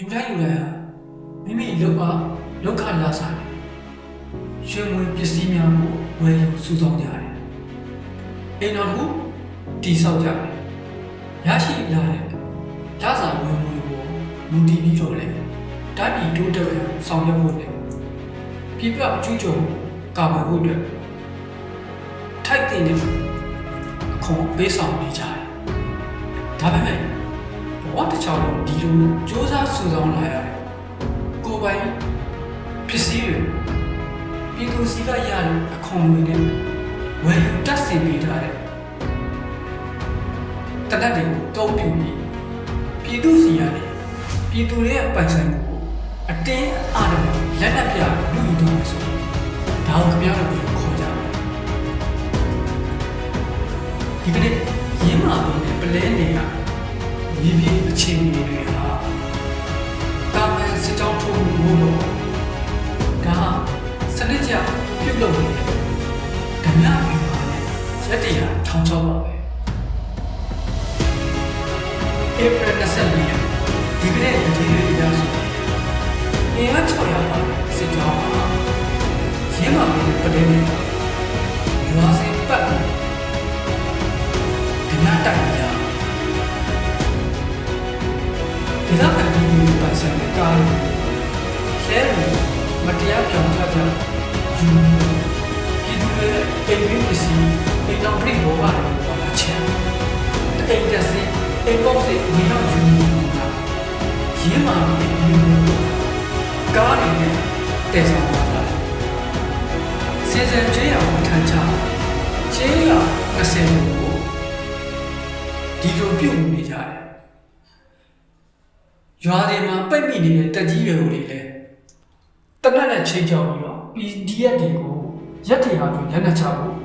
လူတိုင်းဟာမိမိလောက်ပါလောက်ခလာစားတယ်ရွှေငွေပစ္စည်းများကိုဝယ်ယူစုဆောင်းကြတယ်အိမ်တော်တို့တည်ဆောက်ကြတယ်ရရှိလာတဲ့ရစာဝင်ငွေကိုလူတည်ပြီးတော့လေတိုင်းပြည်တိုးတက်ရဆောင်ရွက်ဖို့နဲ့ပြည်ပအကျိုးကျော်ကာကွယ်ဖို့အတွက်ထိုက်တဲ့အခွန်ပေးဆောင်နေကြတယ်ဒါပေမဲ့ဘဝတစ်ချောင်းလုံးဒီလိုစ조사စုဆောင်းလာရတယ်ကိုယ်ပိုင်ပစ္စည်းတွေပြည်သူစီကရတဲ့အခွန်ငွေနဲ့ဝယ်ယူတက်ဆင်ပေးထားတဲ့တနက်တွေကိုတုံးပြပြီးပြည်သူစီရတယ်ပြည်သူတွေရဲ့ပိုင်ဆိုင်မှုကိုအတင်းအားနဲ့လက်နက်ပြလူယူတော့မယ်ဆိုရင်ဒါကိုခင်ဗျားတို့ပြောခေါ်ကြတယ်ဒီကနေ့ရင်းမာပြီးပလဲနေတာမြေပြင်အခြေအနေတွေဟာတာမန်စစ်ကြောင်းထိုးမှုလို့ဒါစနစ်ကျပြုလုပ်နေတယ်ဓမြအင်ပါနဲ့ရက်တရာထောင်ချောက်ပါပဲဧပြီ24ရက်ဒီကနေ့ဒီနေ့ရဆိုနေရာ600ပါစစ်ကြောင်းမှာရင်းမာပြီးပလဲနေတာရွာစင်ပတ်ဓမြတိုက်ကြဒီကနေ့ဒီပိုင်ဆိုင်တဲ့ကားတွေလဲလို့မတရားပြောင်းချကြယူပြည်သူတွေအိမ်ပြည်ပစ္စည်းအိမ်တော်ပြည်ဘောပါတွေပေါ်လာချင်တိတ်တက်စီအိမ်ပေါက်စီမြေရောက်ယူနေတာရင်းမာပြီးဒီကားတွေနဲ့တည်ဆောင်လာတယ်စီစဉ်ကျေးရအောင်ထမ်းချကျေးရ20ကိုဒီလိုပြုတ်နေကြတယ်ရွာတွေမှာပိတ်မိနေတဲ့တက်ကြီးရွယ်တွေလည်းတနက်နဲ့ချိန်ကြောက်ပြီးတော့ PDF တွေကိုရက်ထရာတွေလက်နက်ချဖို့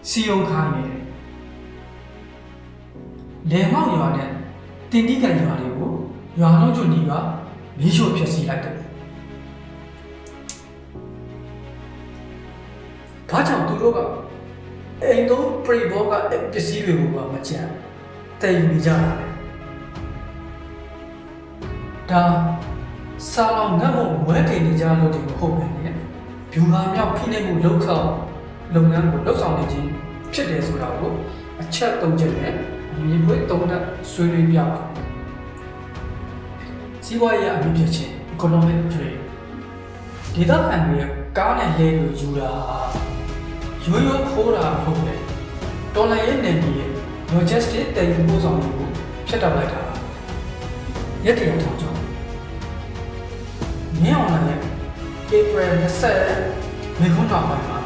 စီယုံခိုင်းနေတယ်။လေမောက်ရွာနဲ့တင်တိကန်ရွာတွေကိုရွာလုံးကျွန်းကြီးကမီးရှို့ဖျက်ဆီးလိုက်တယ်။ဘာကြောင့်သူတို့ကအိမ်တို့ပရိဘောကပစ္စည်းတွေကိုမကြမ်းတည်ယူနေကြတာလေဒါစာလောင်ငတ်ဖို့ဝဲတင်နေကြလို့ဒီမဟုတ်ပဲနဲ့ဗျူဟာမြောက်ဖိနှိပ်မှုလုပ်ဆောင်လုပ်ငန်းကိုလုပ်ဆောင်နေခြင်းဖြစ်တယ်ဆိုတာကိုအချက်၃ချက်နဲ့အမြင်ပွင့်၃ဓာတ်ဆွေးနွေးပြပါတယ်စီးပွားရေးအမြင့်ဖြစ်ခြင်း economic trade ဒေသခံတွေကားနဲ့လဲလို့ယူတာရိုးရိုးခိုးတာမဟုတ်ပဲတော်လိုင်းရဲ့နယ်မြေ logistic တည်ယူပို့ဆောင်ရေးကိုဖျက်တောက်လိုက်တာရက်တရာထောင်ချောင်းမြင်းအောင်လည်း April 20မေခွန်းနောက်ပိုင်းမှာ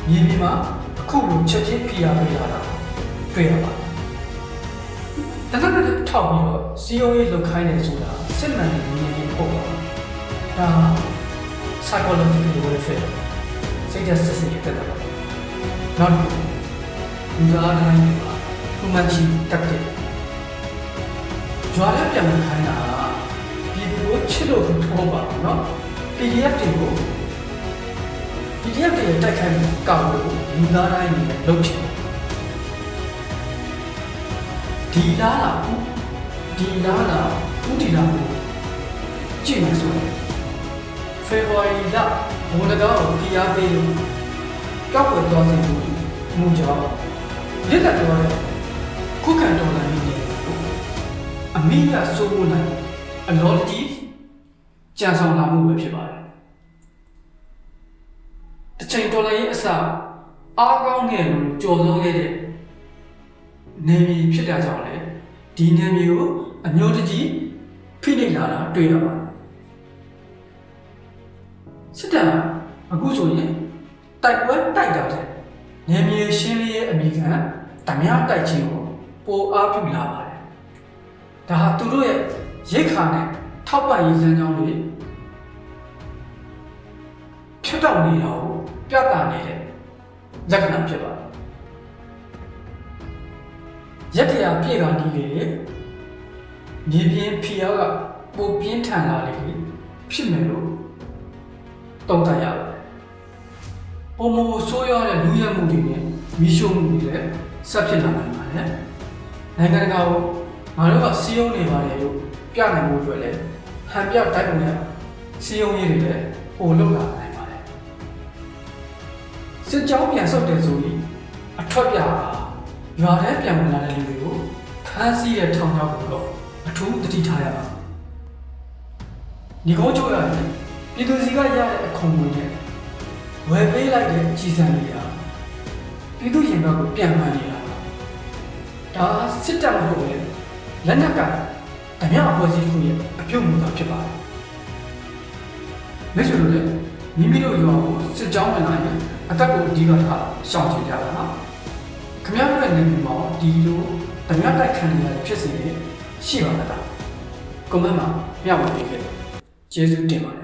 မြေပြင်မှာအခုလိုချက်ချင်းဖိအားပေးလာတာတွေ့ရပါတယ်တနက်နေ့ထောက်ပြီးတော့စီယုံရေးလုပ်ခိုင်းနေဆိုတာစစ်မှန်တဲ့နည်းမျိုးပေါ့ပါဒါ psychological warfare စိတ်ဓာတ်စစ်စစ်တက်တာပါနောက်လူသားတိုင်းမှာခုမှချီတက်တယ်ရွာလည်းပြန်ခိုင်းတာပြည်သူကိုချစ်လို့ထောပါနော် PDF တွေကို PDF တွေတိုက်ခိုင်းကောက်လို့လူသားတိုင်းနဲ့လုပ်ချင်ဒီလားလားဥတီလာကိုကြည့်နေဆိုရင်ဖေဖော်ဝါရီလဘုံတကားကိုပြားပေးလို့ကြောက်ွယ်သွားစေလို့မူကြောင့်လက်လက်တော်တဲ့ခုခံတော်လှန်ရေးတွေအမိရစိုးမိုးနိုင်အလောကြီးကြံဆောင်လာမှုပဲဖြစ်ပါတယ်။တစ်ချိန်တော်လှန်ရေးအစအားကောင်းခဲ့လို့ကြော်သောခဲ့တဲ့နေမီဖြစ်တာကြောင့်လေဒီနေမီကိုအမျိုးတကြီးဖိနှိပ်လာတာတွေ့ရပါတယ်။စစ်တပ်အခုဆိုရင်တိုက်ပွဲတိုက်တာတဲ့နေမီရှင်းလင်းရဲ့အမိခံဓမြတိုက်ခြင်းကိုပိုအားပြုလာပါတယ်။ဒါဟာသူတို့ရဲ့ရိတ်ခါနဲ့ထောက်ပံ့ရေးလမ်းကြောင်းတွေဖြတ်တောက်နေတာကိုပြသနေတဲ့လက္ခဏာဖြစ်ပါတယ်။ရက်တရာပြည့်ကနီးလေမြေပြင်ဖီအားကပိုပြင်းထန်လာလေဖြစ်မယ်လို့သုံးသပ်ရပါတယ်။ပုံမဆိုးရတဲ့လူရဲမှုတွေနဲ့မီးရှို့မှုတွေလည်းဆက်ဖြစ်လာနိုင်ပါတယ်။နိုင်ငံတကာကိုငါတို့ကစီးရုံးနေပါတယ်လို့ပြနိုင်ဖို့အတွက်လည်းဟ ဟန်ပြတိုက်ပုံရစီယုံရည်တွေလည်းပို့လောက်လာနိုင်ပါတယ်စစ်ကြောင်းပြန်ဆုတ်တယ်ဆိုပြီးအထွက်ပြရွာထဲပြန်ဝင်လာတဲ့လူတွေကိုဖမ်းဆီးတဲ့ထောင်ချောက်ကိုတော့အထူးတတိထားရပါညီကုန်းချိုးရတယ်ပြည်သူစီကရတဲ့အခွန်ငွေနဲ့ဝယ်ပေးလိုက်တဲ့ကြီးစံတွေဟာပြည်သူရင်ဘက်ကိုပြန်မှန်းနေတာဒါစစ်တပ်မဟုတ်ပဲလက်နက်ကဓမြအဖွဲ့အစည်းခုရဲ့အပြုတ်မှုသာဖြစ်ပါတယ်မိတ်ဆွေတို့လည်းမိမိတို့ရွာကိုစစ်ကြောင်းဝင်လာရင်အသက်ကိုအဓိကထားရှောင်ကျဉ်ကြတာနော်ခင်ဗျားတို့ရဲ့နေပြည်တော်မှာဒီလိုဓမြတိုက်ခံရတဲ့ဖြစ်စဉ်တွေရှိပါလားကွန်မန့်မှာမျှဝေပေးခဲ့ကျေးဇူးတင်ပါတယ်